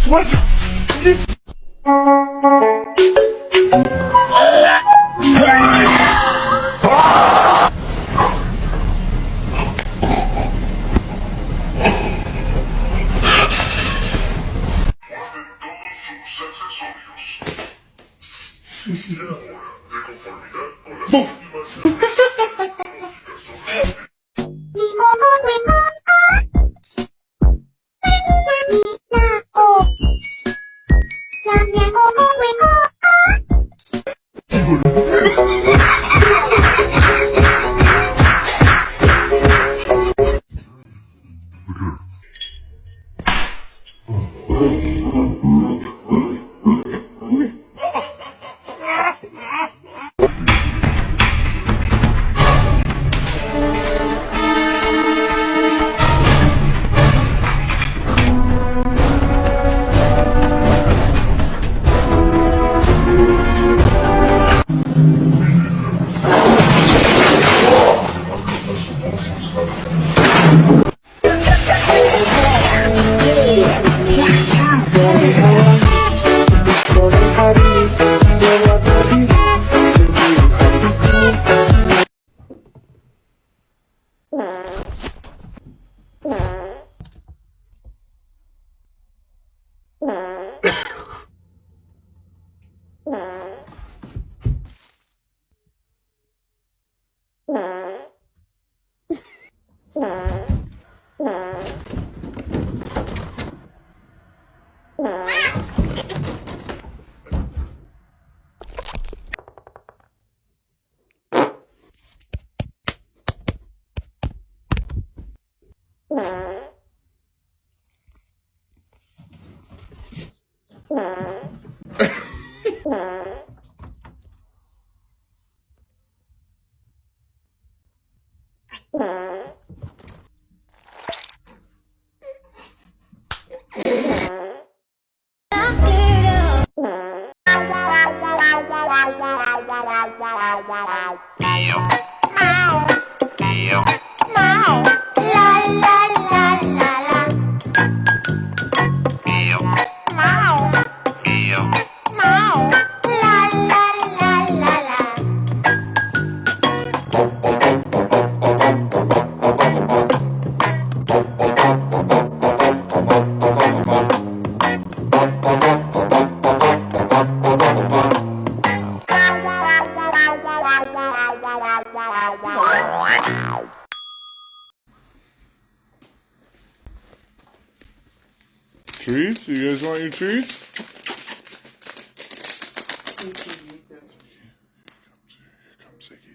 What? Treats? You guys want your treats? Here comes Ziggy.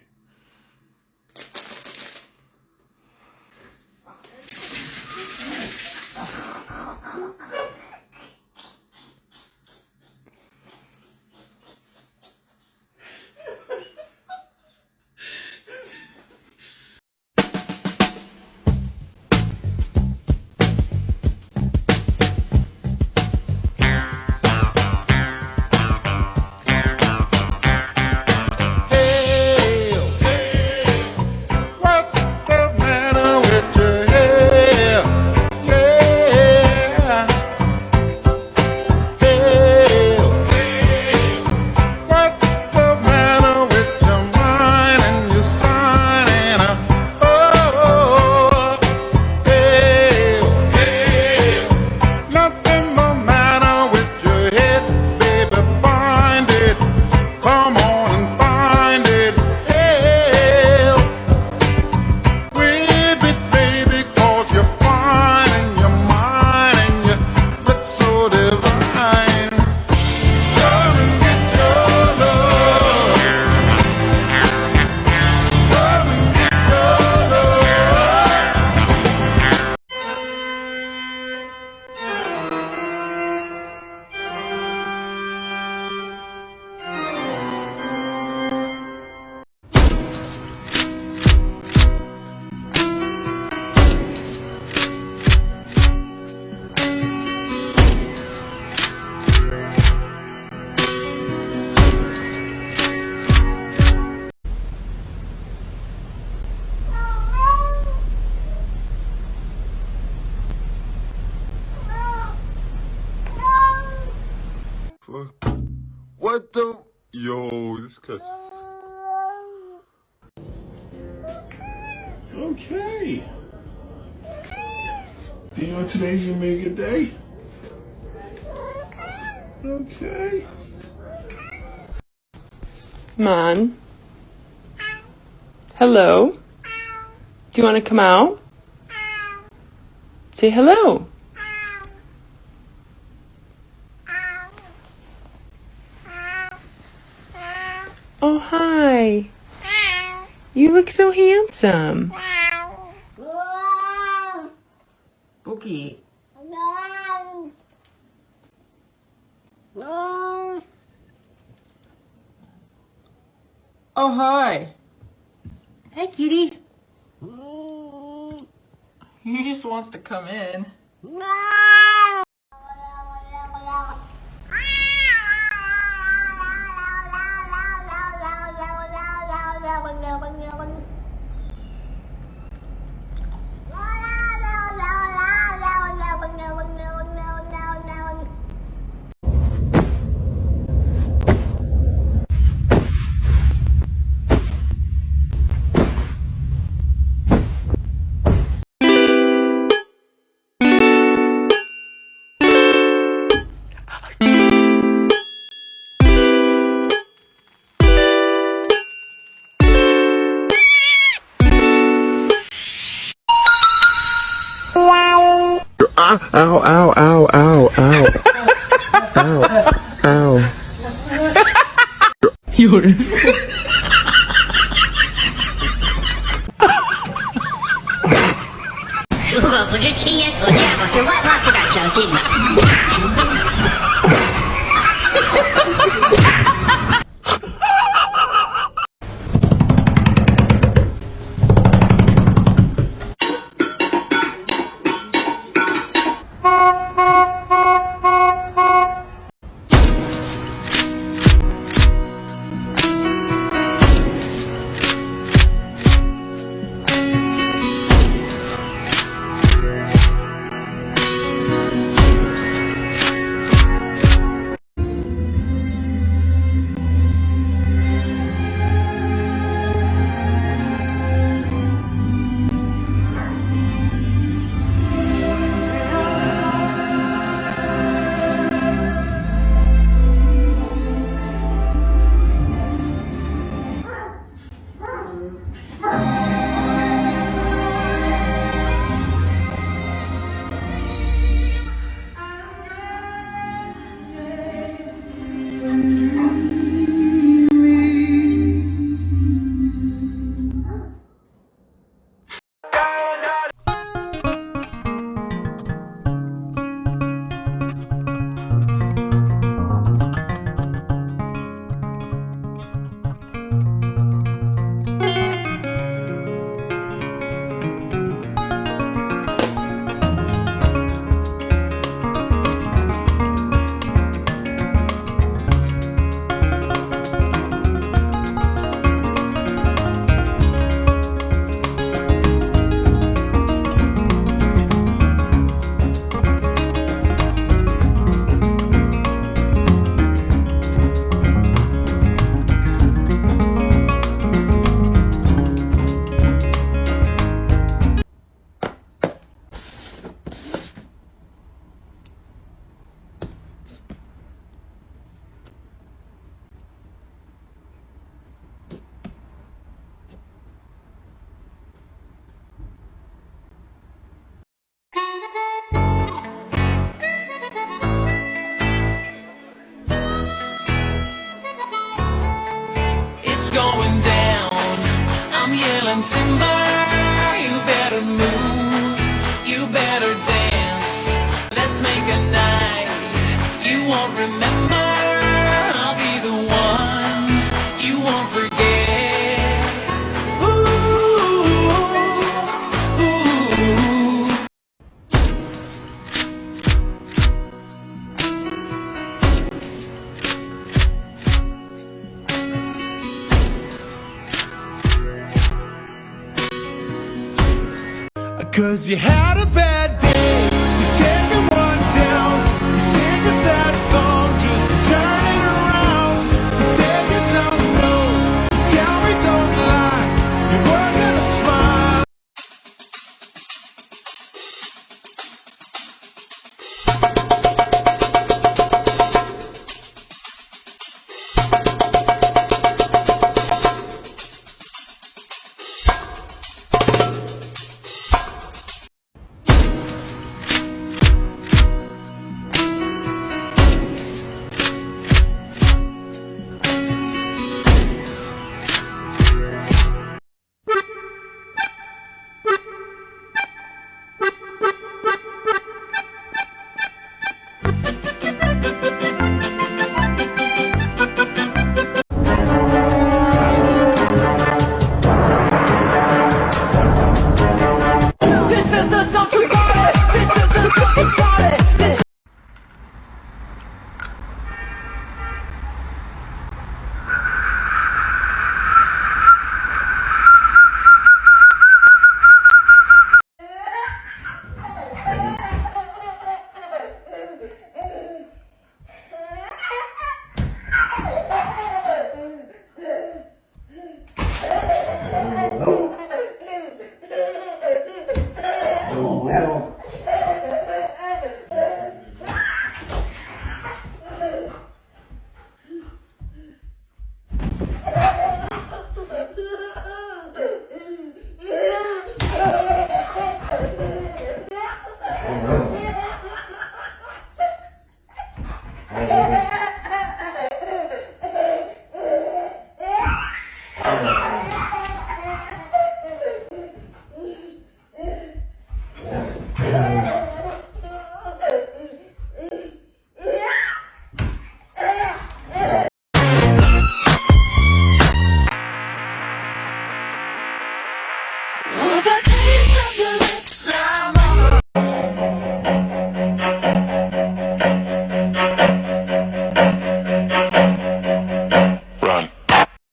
fuck? What the? Yo, this cuss. Okay. Do you know today's gonna be a good day? Okay. Come on. Hello. Do you want to come out? Say hello. Oh, hi. You look so handsome. Bookie. Oh, hi. Hey, kitty. He just wants to come in. Ow, ow, ow, ow, ow, ow, ow. 有人。如果不是亲眼所见，我是万万不敢相信的。Timber, you better move, you better dance. Let's make a night you won't remember. I'll be the one you won't forget. Ooh, ooh. 'Cause you had a bad day, you take one down, you sing a sad song just to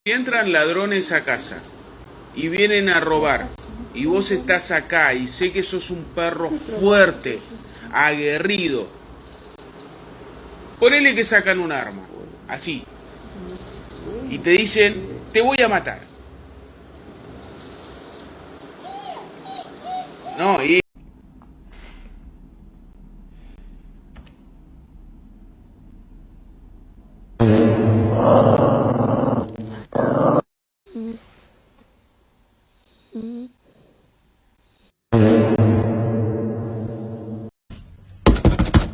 Si entran ladrones a casa y vienen a robar, y vos estás acá y sé que sos un perro fuerte, aguerrido, ponele que sacan un arma, así, y te dicen, te voy a matar. No, y...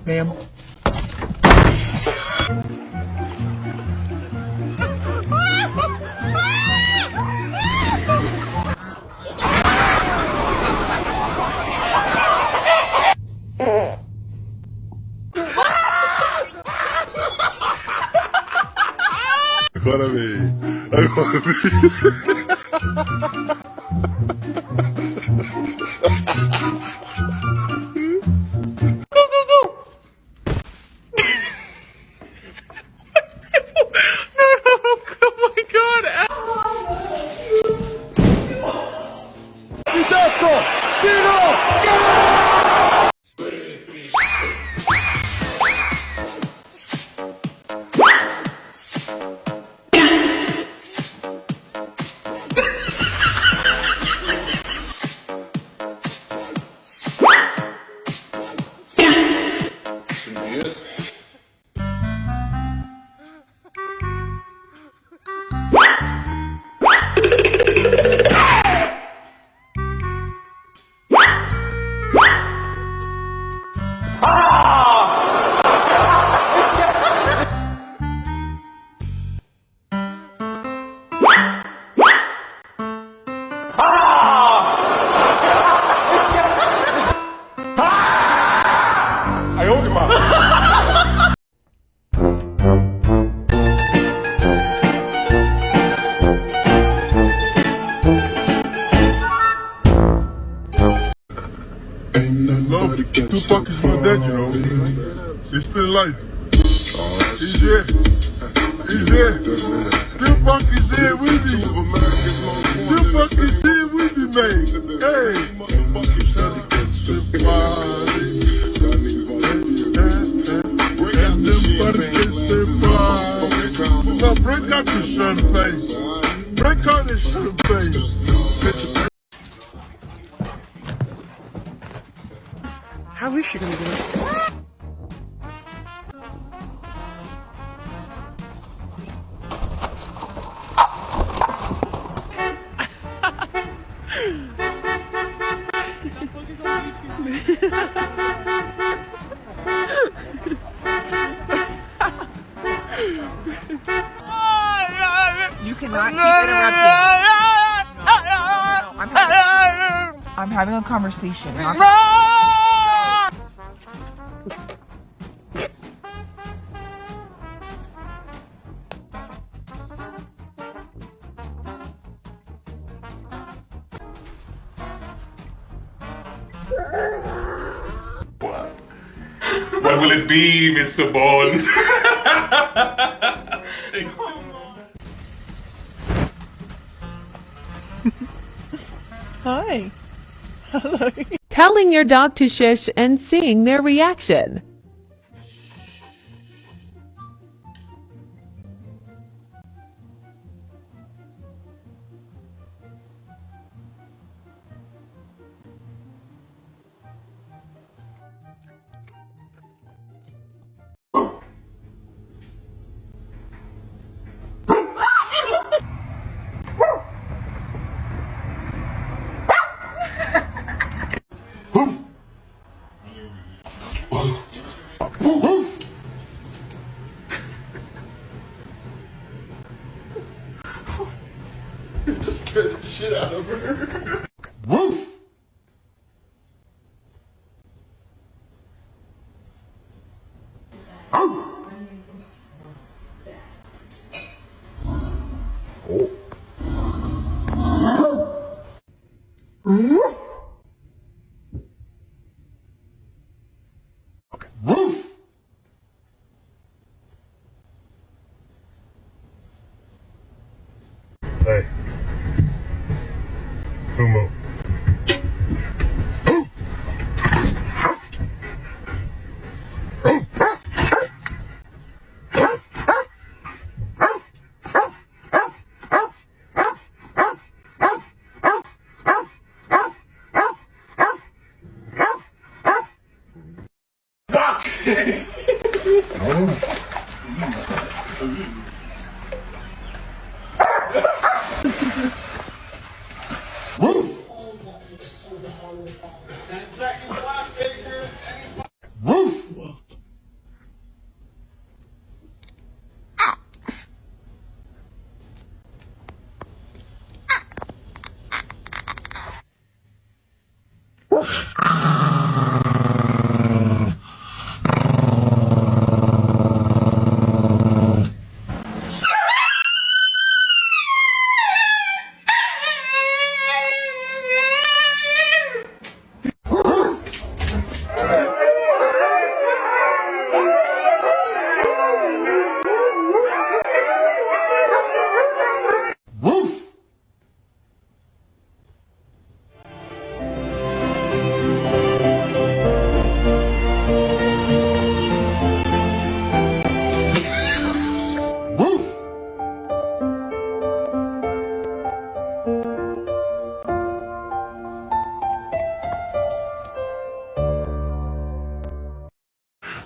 Ma'am. Agora vem. Agora Oh my god! No, Tupac is not dead, you know. He's still alive. He's here. He's here. Tupac is here with you. Tupac is here with you, man. Hey. Now break out the champagne. Break out the champagne. How is she gonna do it? You cannot keep interrupting. No, I'm having a conversation. What will it be, Mr. Bond? Hi. Hello. Telling your dog to shush and seeing their reaction. Just scared the shit out of her. Woof! Woof! Hey. Sumo.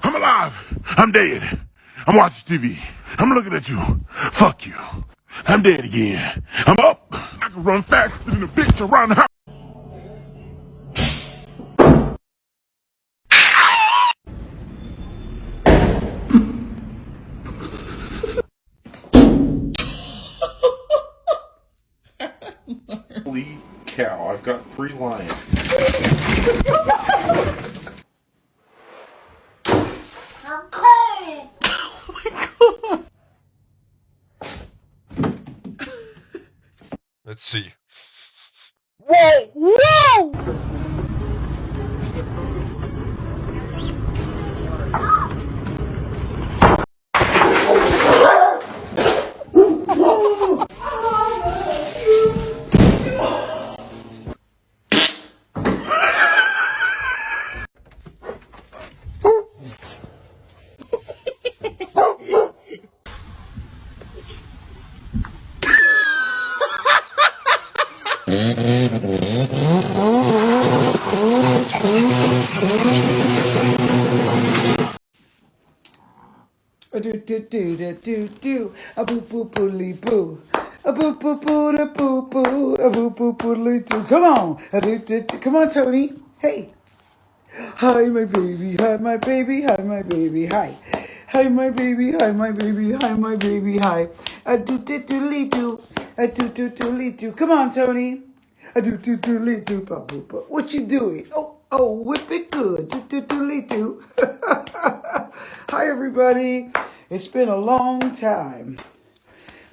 I'm alive. I'm dead. I'm watching TV. I'm looking at you. Fuck you. I'm dead again. I'm up. I can run faster than a bitch around the house. Holy cow, I've got 3 lions. Let's see. Whoa! Whoa! A do do do do do do a boo boo boodly boo. A boo boo boo da boo boo a boo boo boodly doo. Come on, a do do do. Come on, Tony. Hey. Hi, my baby. Hi, my baby. Hi, my baby. Hi. Hi, my baby. Hi, my baby. Hi, my baby. Hi. A do do do do. A do do do do. Come on, Tony. A do do do do. What you doing? Oh, whip it good. Do do do do. Hi, everybody. It's been a long time,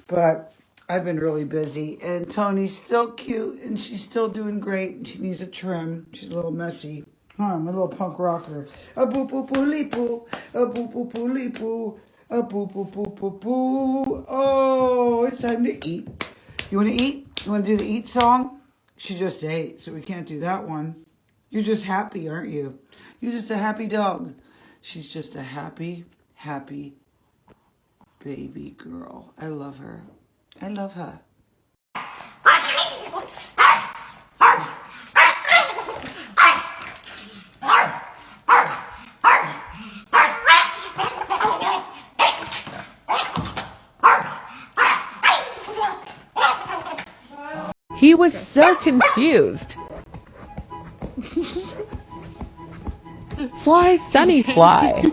but I've been really busy, and Tony's still cute, and she's still doing great. She needs a trim. She's a little messy. Huh, my little punk rocker. A boo boo boo lee boo. A boo boo boo lee boo. A boo boo boo boo boo. Oh, it's time to eat. You want to eat? You want to do the eat song? She just ate, so we can't do that one. You're just happy, aren't you? You're just a happy dog. She's just a happy, happy baby girl. I love her. I love her. He was so confused. Fly, Sunny, fly.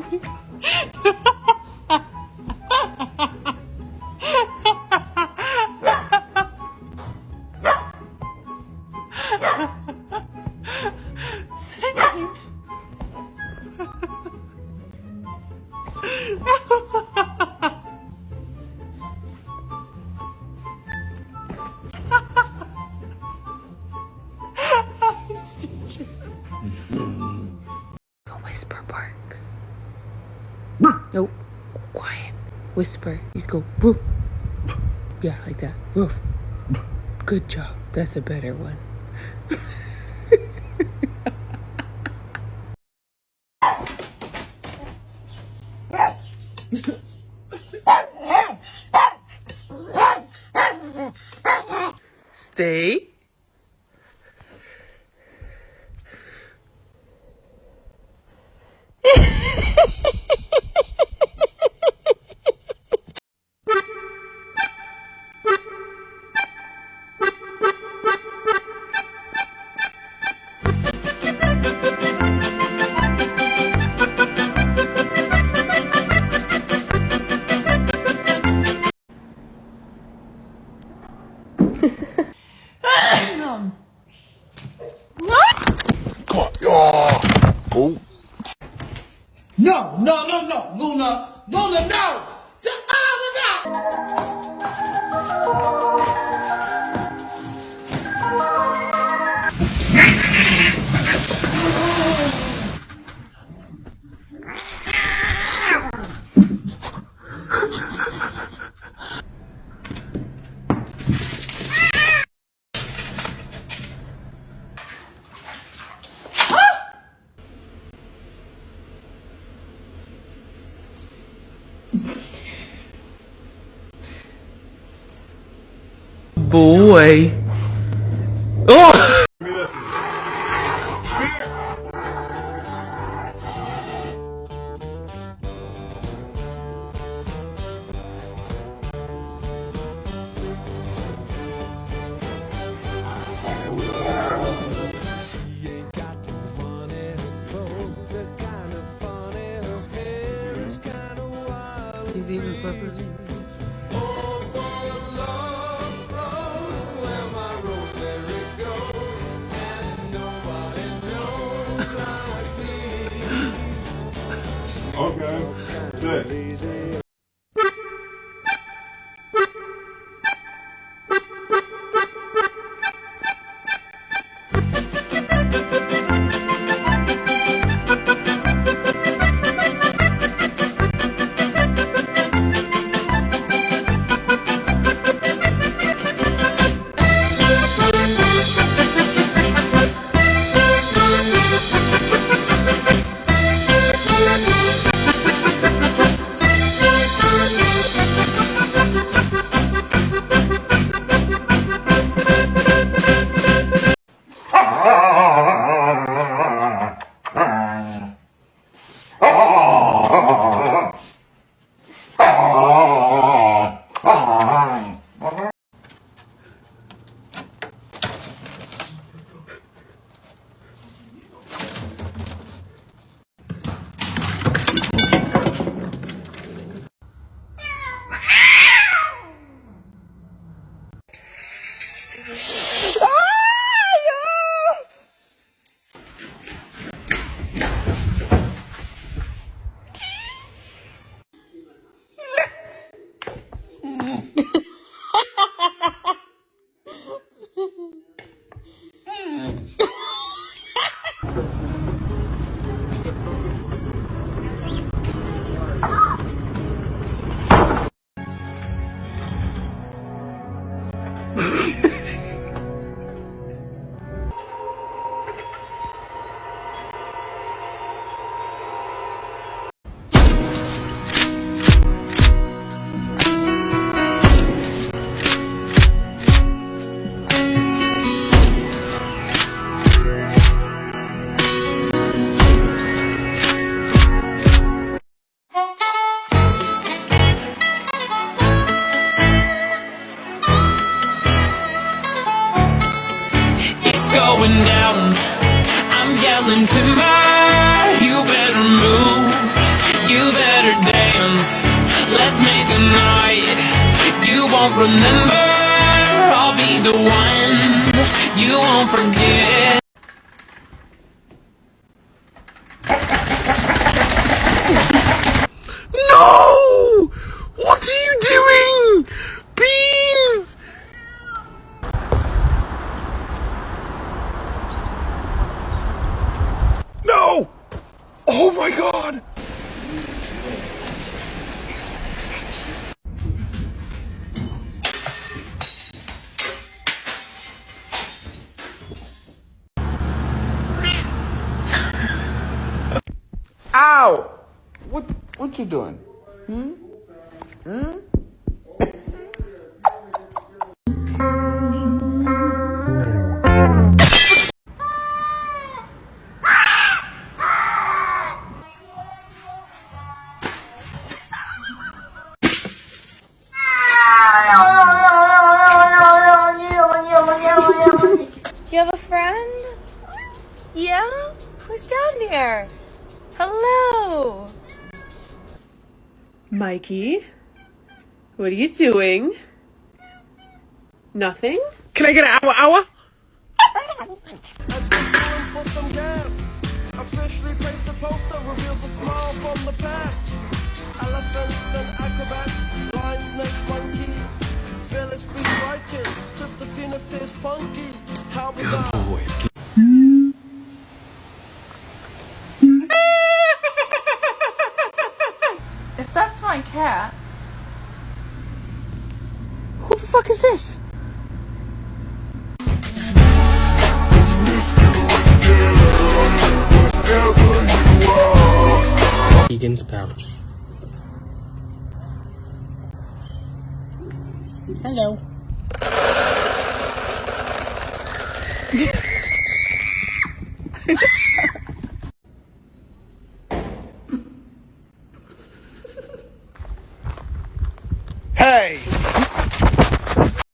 Go whisper bark. Nope. Quiet. Whisper. You go woof. Yeah, like that. Woof. Good job. That's a better one. Stay. No, no, no, no, Luna, Luna, no! No! Boy. Oh! He's even purple. Okay. Sit. It's going down. I'm yelling timber. You better move. You better dance. Let's make a night you won't remember. I'll be the one you won't forget. No! What are you doing? Beans! No! Oh my god! What you doing? Hmm? Hmm? You have a friend? Yeah? Who's down here? Hello! Mikey, what are you doing? Nothing? Can I get an hour? Officially placed the poster, reveals a smile from the past. Elephants and acrobats, lion, snake, monkey. Village speed writing, Sister Phoenix is funky. How bizarre. If that's my cat, who the fuck is this? Egan's pouch. Hello. Hey,